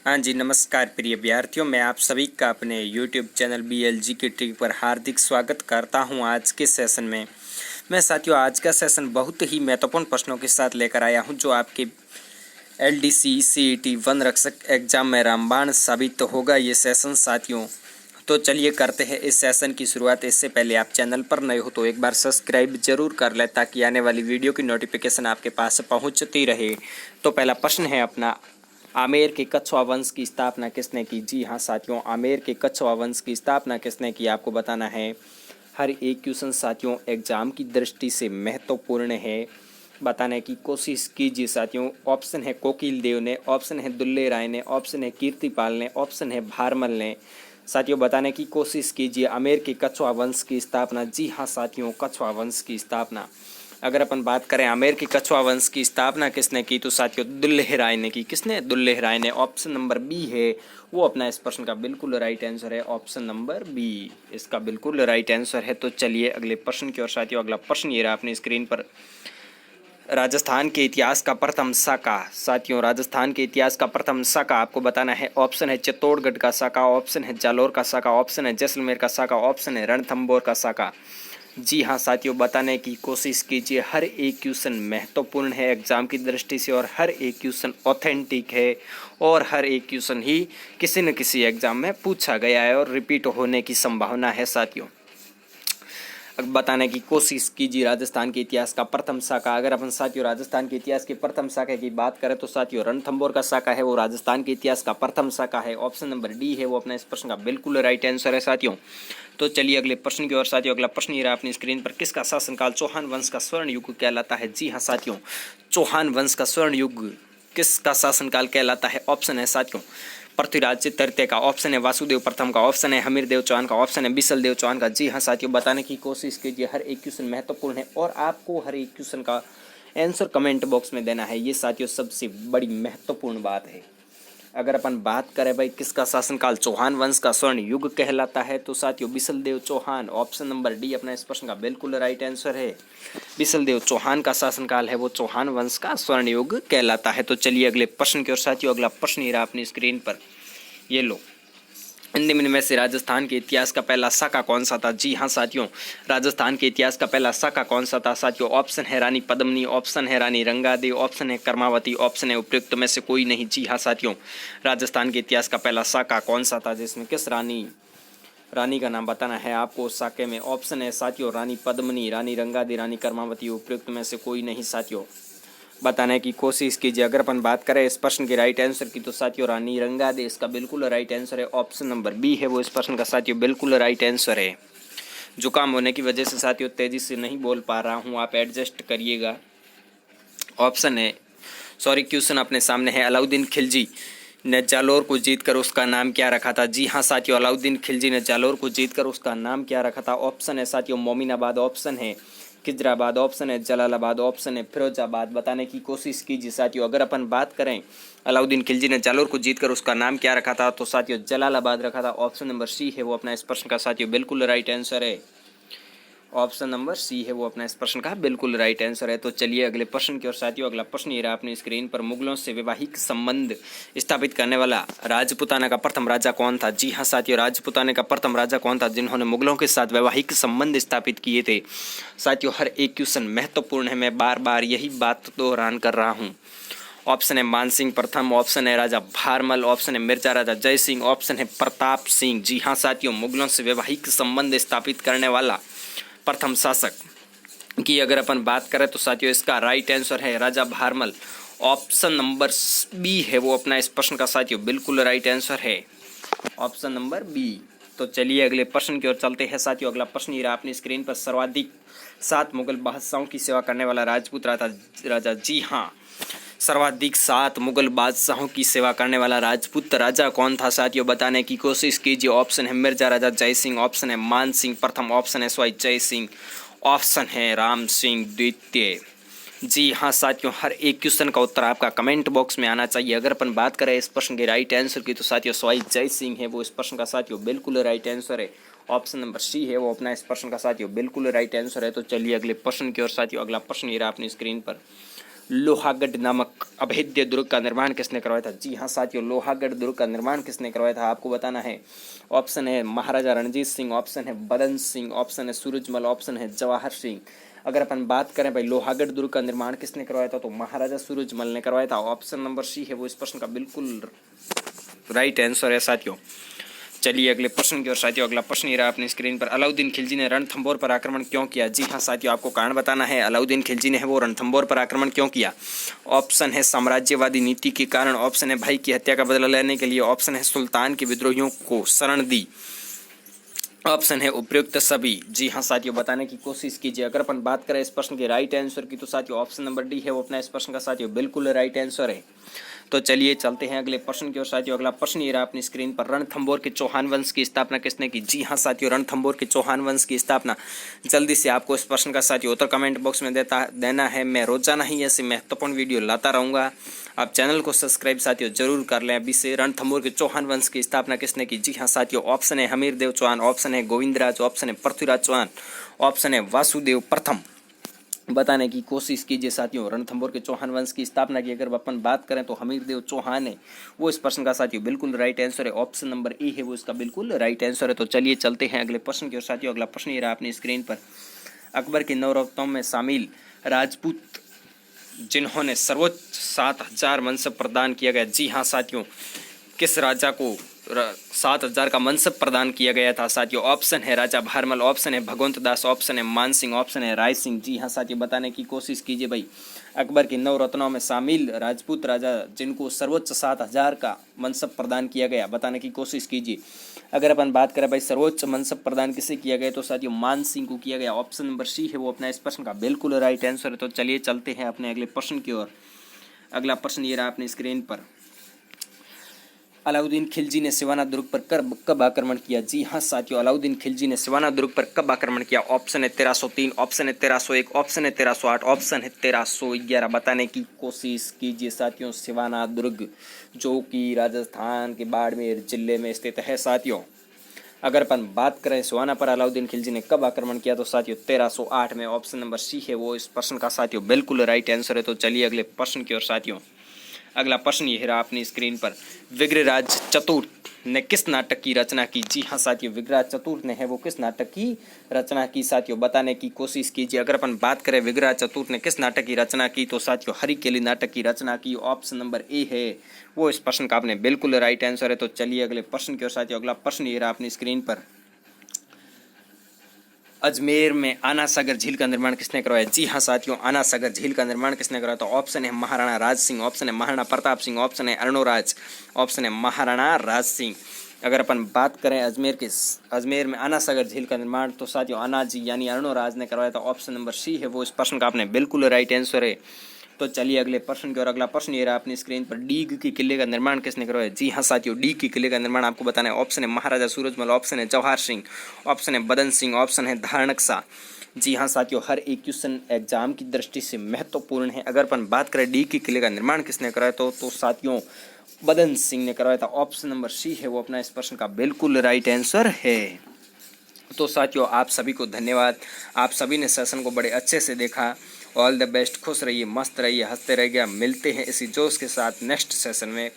हाँ जी, नमस्कार प्रिय विद्यार्थियों। मैं आप सभी का अपने YouTube चैनल BLG की ट्रिक पर हार्दिक स्वागत करता हूं। आज के सेशन में मैं साथियों आज का सेशन बहुत ही महत्वपूर्ण प्रश्नों के साथ लेकर आया हूं, जो आपके LDC CET वन रक्षक एग्जाम में रामबाण साबित होगा ये सेशन साथियों। तो चलिए करते हैं इस सेशन की शुरुआत। इससे पहले आप चैनल पर नए हो तो एक बार सब्सक्राइब जरूर कर लें, ताकि आने वाली वीडियो की नोटिफिकेशन आपके पास पहुंचती रहे। तो पहला प्रश्न है अपना, आमेर के कछवा वंश की स्थापना किसने की? जी हाँ साथियों, आमेर के कछवा वंश की स्थापना किसने की आपको बताना है। हर एक क्वेश्चन साथियों एग्जाम की दृष्टि से महत्वपूर्ण है, बताने की कोशिश कीजिए साथियों। ऑप्शन है कोकिल देव ने, ऑप्शन है दुल्ले राय ने, ऑप्शन है कीर्तिपाल ने, ऑप्शन है भारमल ने। साथियों बताने की कोशिश कीजिए आमेर के कछवा वंश की स्थापना। जी हाँ साथियों, कछवा वंश की स्थापना अगर अपन बात करें आमेर की कछवा वंश की स्थापना किसने की, तो साथियों दुल्ले राय ने की। किसने? दुल्ले राय ने। ऑप्शन नंबर बी है वो अपना इस प्रश्न का बिल्कुल राइट आंसर है। ऑप्शन नंबर बी इसका बिल्कुल राइट आंसर है। तो चलिए अगले प्रश्न की ओर साथियों। अगला प्रश्न ये रहा अपनी स्क्रीन पर, राजस्थान के इतिहास का प्रथम शाखा। साथियों राजस्थान के इतिहास का प्रथम शाखा आपको बताना है। ऑप्शन है चित्तौड़गढ़ का शाखा, ऑप्शन है जालोर का शाखा, ऑप्शन है जैसलमेर का शाखा, ऑप्शन है रणथंभौर का शाखा। जी हाँ साथियों, बताने की कोशिश कीजिए। हर एक क्वेश्चन महत्वपूर्ण है एग्जाम की दृष्टि से, और हर एक क्वेश्चन ऑथेंटिक है, और हर एक क्वेश्चन ही किसी न किसी एग्जाम में पूछा गया है और रिपीट होने की संभावना है साथियों। बताने की कोशिश कीजिए राजस्थान के इतिहास का प्रथम शाखा। अगर अपन साथियों राजस्थान के इतिहास की प्रथम शाखा की बात करें तो साथियों रणथंभौर का शाखा है वो राजस्थान के इतिहास का प्रथम शाखा है। ऑप्शन नंबर डी है वो अपना इस प्रश्न का बिल्कुल राइट आंसर है साथियों। तो चलिए अगले प्रश्न की ओर साथियों। अगला प्रश्न ये रहा अपनी स्क्रीन पर, किसका शासनकाल चौहान वंश का स्वर्ण युग कहलाता है? जी हाँ साथियों, चौहान वंश का स्वर्ण युग किसका शासनकाल कहलाता है? ऑप्शन है साथियों पृथ्वीराज तृतीय का, ऑप्शन है वासुदेव प्रथम का, ऑप्शन है हमीर देव चौहान का, ऑप्शन है बिसल देव चौहान का। जी हाँ साथियों, बताने की कोशिश कीजिए। हर एक क्वेश्चन महत्वपूर्ण है और आपको हर एक क्वेश्चन का आंसर कमेंट बॉक्स में देना है। ये साथियों सबसे बड़ी महत्वपूर्ण बात है। अगर अपन बात करें भाई किसका शासनकाल चौहान वंश का स्वर्ण युग कहलाता है, तो साथियों बिसल देव चौहान। ऑप्शन नंबर डी अपना इस प्रश्न का बिल्कुल राइट आंसर है। बिसल देव चौहान का शासनकाल है वो चौहान वंश का स्वर्ण युग कहलाता है। तो चलिए अगले प्रश्न की ओर साथियों। अगला प्रश्न ये रहा अपनी स्क्रीन पर, ये लो, निम्न में से राजस्थान के इतिहास का पहला शाखा कौन सा था? जी हाँ साथियों, राजस्थान के इतिहास का पहला शाखा कौन सा था साथियों? ऑप्शन है रानी पद्मिनी, ऑप्शन है रानी रंगादेवी, ऑप्शन है कर्मावती, ऑप्शन है उपयुक्त में से कोई नहीं। जी हाँ साथियों, राजस्थान के इतिहास का पहला शाखा कौन सा था, जिसमें किस रानी का नाम बताना है आपको उस शाखे में। ऑप्शन है साथियों रानी पद्मिनी, रानी रंगादेवी, रानी कर्मावती, उपयुक्त में से कोई नहीं साथियों। बताने की कोशिश कीजिए। अगर अपन बात करें इस प्रश्न के राइट आंसर की, तो साथियों रानी रंगादेवी इसका बिल्कुल राइट आंसर है। ऑप्शन नंबर बी है वो इस प्रश्न का साथियों बिल्कुल राइट आंसर है। जुकाम होने की वजह से साथियों तेजी से नहीं बोल पा रहा हूँ, आप एडजस्ट करिएगा। ऑप्शन है, सॉरी, क्वेश्चन अपने सामने है, अलाउद्दीन खिलजी ने जालोर को जीतकर उसका नाम क्या रखा था? जी हाँ साथियों, अलाउद्दीन खिलजी ने जालोर को जीतकर उसका नाम क्या रखा था? ऑप्शन है साथियों मोमिनाबाद, ऑप्शन है खिजराबाद, ऑप्शन है जलालाबाद, ऑप्शन है फिरोजाबाद। बताने की कोशिश कीजिए साथियों। अगर अपन बात करें अलाउद्दीन खिलजी ने जालोर को जीतकर उसका नाम क्या रखा था, तो साथियों जलालाबाद रखा था। ऑप्शन नंबर सी है वो अपना इस प्रश्न का साथियों बिल्कुल राइट आंसर है। ऑप्शन नंबर सी है वो अपना इस प्रश्न का बिल्कुल राइट आंसर है। तो चलिए अगले प्रश्न की ओर साथियों। अगला प्रश्न ये रहा अपनी स्क्रीन पर, मुगलों से वैवाहिक संबंध स्थापित करने वाला राजपूताना का प्रथम राजा कौन था? जी हाँ साथियों, राजपूताना का प्रथम राजा कौन था जिन्होंने मुगलों के साथ वैवाहिक संबंध स्थापित किए थे? साथियों हर एक क्वेश्चन महत्वपूर्ण है, मैं बार बार यही बात दोहरान कर रहा हूँ। ऑप्शन है मानसिंह प्रथम, ऑप्शन है राजा भारमल, ऑप्शन है मिर्जा राजा जय सिंह, ऑप्शन है प्रताप सिंह। जी हाँ साथियों, मुगलों से वैवाहिक संबंध स्थापित करने वाला प्रथम शासक की अगर अपन बात करें तो साथियों इसका राइट आंसर है Raja Bharmal. Option number B है वो अपना इस प्रश्न का साथियों बिल्कुल राइट आंसर है। Option number B. तो चलिए अगले प्रश्न की ओर चलते हैं साथियों। अगला प्रश्न ये रहा अपनी स्क्रीन पर, सर्वाधिक 7 मुगल बादशाहों की सेवा करने वाला राजपूत राजा। जी हाँ, सर्वाधिक 7 मुगल बादशाहों की सेवा करने वाला राजपूत राजा कौन था साथियों? बताने की कोशिश कीजिए। ऑप्शन है मिर्जा राजा जय सिंह, ऑप्शन है मान सिंह प्रथम, ऑप्शन है स्वाई जय सिंह, ऑप्शन है राम सिंह द्वितीय। जी हाँ साथियों, हर एक क्वेश्चन का उत्तर आपका कमेंट बॉक्स में आना चाहिए। अगर अपन बात करें इस प्रश्न के राइट आंसर की, तो साथियों स्वाई जय सिंह है वो इस प्रश्न का साथियों बिल्कुल राइट आंसर है। ऑप्शन नंबर सी है वो अपना इस प्रश्न का साथियों बिल्कुल राइट आंसर है। तो चलिए अगले प्रश्न की ओर साथियों। अगला प्रश्न ये रहा अपनी स्क्रीन पर, लोहागढ़ नामक अभेद्य दुर्ग का निर्माण किसने करवाया था? जी हाँ साथियों, लोहागढ़ दुर्ग का निर्माण किसने करवाया था आपको बताना है। ऑप्शन है महाराजा रणजीत सिंह, ऑप्शन है बदन सिंह, ऑप्शन है सूरजमल, ऑप्शन है जवाहर सिंह। अगर अपन बात करें भाई लोहागढ़ दुर्ग का निर्माण किसने करवाया था, तो महाराजा सूरजमल ने करवाया था। ऑप्शन नंबर सी है वो इस प्रश्न का बिल्कुल राइट आंसर है साथियों। चलिए अगले प्रश्न की ओर साथियों। अगला प्रश्न ये रहा अपनी स्क्रीन पर, अलाउद्दीन खिलजी ने रणथंभौर पर आक्रमण क्यों किया? जी हाँ साथियों, आपको कारण बताना है। अलाउद्दीन खिलजी ने वो रणथंभौर पर आक्रमण क्यों किया? ऑप्शन है साम्राज्यवादी नीति के कारण, ऑप्शन है भाई की हत्या का बदला लेने के लिए, ऑप्शन है सुल्तान के विद्रोहियों को शरण दी, ऑप्शन है उपयुक्त सभी। जी हाँ साथियों, बताने की कोशिश कीजिए। अगर अपन बात करें इस प्रश्न के राइट आंसर की, तो साथियों ऑप्शन नंबर डी है वो अपना इस प्रश्न का साथियों बिल्कुल राइट आंसर है। तो चलिए चलते हैं अगले प्रश्न की ओर साथियों। अगला प्रश्न ये रहा अपनी स्क्रीन पर, रणथंभौर के चौहान वंश की स्थापना किसने की? जी हाँ साथियों, रणथंभौर के चौहान वंश की स्थापना। जल्दी से आपको इस प्रश्न का साथियों उत्तर कमेंट बॉक्स में देना है। मैं रोजाना ही ऐसी महत्वपूर्ण वीडियो लाता रहूंगा। आप चैनल को सब्सक्राइब साथियों जरूर कर लें अभी से। रणथंभौर के चौहान वंश की स्थापना किसने की? जी हाँ साथियों, ऑप्शन है हमीरदेव चौहान, ऑप्शन है गोविंदराज, ऑप्शन है पृथ्वीराज चौहान, ऑप्शन है वासुदेव प्रथम। बताने की कोशिश कीजिए साथियों। रणथंभौर के चौहान वंश की स्थापना की अगर अपन बात करें तो हमीरदेव चौहान है वो इस प्रश्न का साथियों बिल्कुल राइट आंसर है। ऑप्शन नंबर ए है वो इसका बिल्कुल राइट आंसर है। तो चलिए चलते हैं अगले प्रश्न की ओर साथियों। अगला प्रश्न ये रहा अपनी स्क्रीन पर, अकबर के नवरत्नों में शामिल राजपूत जिन्होंने सर्वोच्च 7,000 मनसब प्रदान किया गया। जी हाँ साथियों, किस राजा को 7,000 का मनसब प्रदान किया गया था साथियों? ऑप्शन है राजा भारमल, ऑप्शन है भगवंत दास, ऑप्शन है मान सिंह, ऑप्शन है राय सिंह। जी हाँ साथियों, बताने की कोशिश कीजिए भाई। अकबर के नवरत्नों में शामिल राजपूत राजा जिनको सर्वोच्च 7,000 का मनसब प्रदान किया गया, बताने की कोशिश कीजिए। अगर अपन बात करें भाई सर्वोच्च मनसब प्रदान किसे किया गया, तो साथियों मान सिंह को किया गया। ऑप्शन नंबर सी है वो अपना इस प्रश्न का बिल्कुल राइट आंसर है। तो चलिए चलते हैं अपने अगले प्रश्न की ओर। अगला प्रश्न ये रहा अपनी स्क्रीन पर, अलाउद्दीन खिलजी ने सिवाना दुर्ग पर कब आक्रमण किया? जी हाँ साथियों, अलाउद्दीन खिलजी ने सिवाना दुर्ग पर कब आक्रमण किया? ऑप्शन है 1303, ऑप्शन है 1301, ऑप्शन है 1308, ऑप्शन है 1311। बताने की कोशिश कीजिए साथियों। सिवाना दुर्ग जो कि राजस्थान के बाड़मेर जिले में स्थित है साथियों। अगर अपन बात करें सिवाना पर अलाउद्दीन खिलजी ने कब आक्रमण किया, तो साथियों 1308 में। ऑप्शन नंबर सी है वो इस प्रश्न का साथियों बिल्कुल राइट आंसर है। तो चलिए अगले प्रश्न की ओर साथियों। अगला प्रश्न ये रहा अपनी स्क्रीन पर, विग्रहराज चतुर्थ ने किस नाटक की रचना की? जी हाँ साथियों, विग्रहराज चतुर्थ ने है वो किस नाटक की रचना की साथियों? बताने की कोशिश कीजिए। अगर अपन बात करें विग्रहराज चतुर्थ ने किस नाटक की रचना की, तो साथियों हरिकेली नाटक की रचना की। ऑप्शन नंबर ए है वो इस प्रश्न का आपने बिल्कुल राइट आंसर है। तो चलिए अगले प्रश्न की ओर साथियों। अगला प्रश्न ये रहा अपनी स्क्रीन पर, अजमेर में आना सागर झील का निर्माण किसने करवाया? जी हाँ साथियों, आना सागर झील का निर्माण किसने करवाया? तो ऑप्शन है महाराणा राज सिंह, ऑप्शन है महाराणा प्रताप सिंह, ऑप्शन है अरुणोराज, ऑप्शन है महाराणा राज सिंह। अगर अपन बात करें अजमेर में आना सागर झील का निर्माण, तो साथियों आना जी यानी अरुणोराज ने करवाया था। ऑप्शन नंबर सी है वो इस प्रश्न का आपने बिल्कुल राइट आंसर है। तो चलिए अगले प्रश्न की ओर। अगला प्रश्न ये रहा अपनी स्क्रीन पर, डीग के किले का निर्माण किसने करवाया? जी हाँ साथियों, डीग के किले का निर्माण आपको बताना है। ऑप्शन है महाराजा सूरजमल, ऑप्शन है जवाहर सिंह, ऑप्शन है बदन सिंह, ऑप्शन है धारणक शाह। जी हाँ साथियों, हर एक क्वेश्चन एग्जाम की दृष्टि से महत्वपूर्ण है। अगर अपन बात करें डीग के किले का निर्माण किसने कराया, तो साथियों बदन सिंह ने करवाया था। ऑप्शन नंबर सी है वो अपना इस प्रश्न का बिल्कुल राइट आंसर है। तो साथियों आप सभी को धन्यवाद, आप सभी ने सेशन को बड़े अच्छे से देखा। ऑल द बेस्ट, खुश रहिए, मस्त रहिए, हंसते रहिए। मिलते हैं इसी जोश के साथ नेक्स्ट सेशन में।